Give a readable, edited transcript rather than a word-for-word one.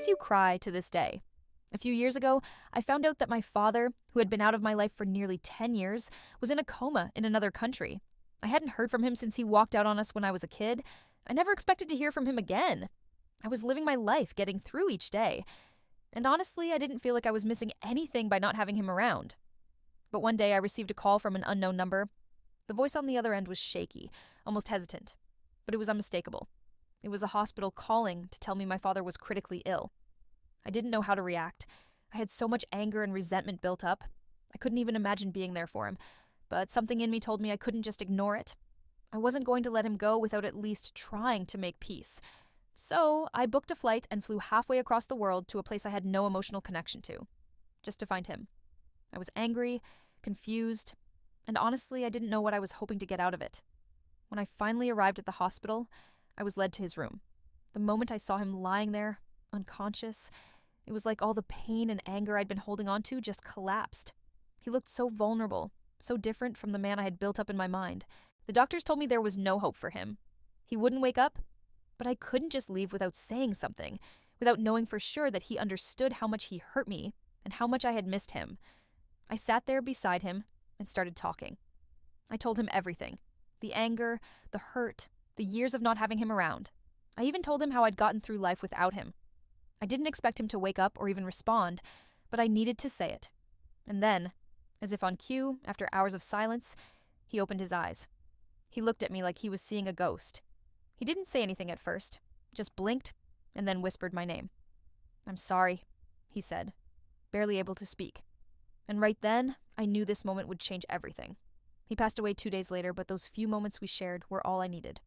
makes you cry to this day. A few years ago, I found out that my father, who had been out of my life for nearly 10 years, was in a coma in another country. I hadn't heard from him since he walked out on us when I was a kid. I never expected to hear from him again. I was living my life, getting through each day. And honestly, I didn't feel like I was missing anything by not having him around. But one day I received a call from an unknown number. The voice on the other end was shaky, almost hesitant, but it was unmistakable. It was a hospital calling to tell me my father was critically ill. I didn't know how to react. I had so much anger and resentment built up. I couldn't even imagine being there for him, but something in me told me I couldn't just ignore it. I wasn't going to let him go without at least trying to make peace. So I booked a flight and flew halfway across the world to a place I had no emotional connection to, just to find him. I was angry, confused, and honestly, I didn't know what I was hoping to get out of it. When I finally arrived at the hospital, I was led to his room. The moment I saw him lying there, unconscious, it was like all the pain and anger I'd been holding on to just collapsed. He looked so vulnerable, so different from the man I had built up in my mind. The doctors told me there was no hope for him. He wouldn't wake up, but I couldn't just leave without saying something, without knowing for sure that he understood how much he hurt me and how much I had missed him. I sat there beside him and started talking. I told him everything. The anger, the hurt, the years of not having him around. I even told him how I'd gotten through life without him. I didn't expect him to wake up or even respond, but I needed to say it. And then, as if on cue, after hours of silence, he opened his eyes. He looked at me like he was seeing a ghost. He didn't say anything at first, just blinked, and then whispered my name. "I'm sorry," he said, barely able to speak. And right then, I knew this moment would change everything. He passed away 2 days later, but those few moments we shared were all I needed.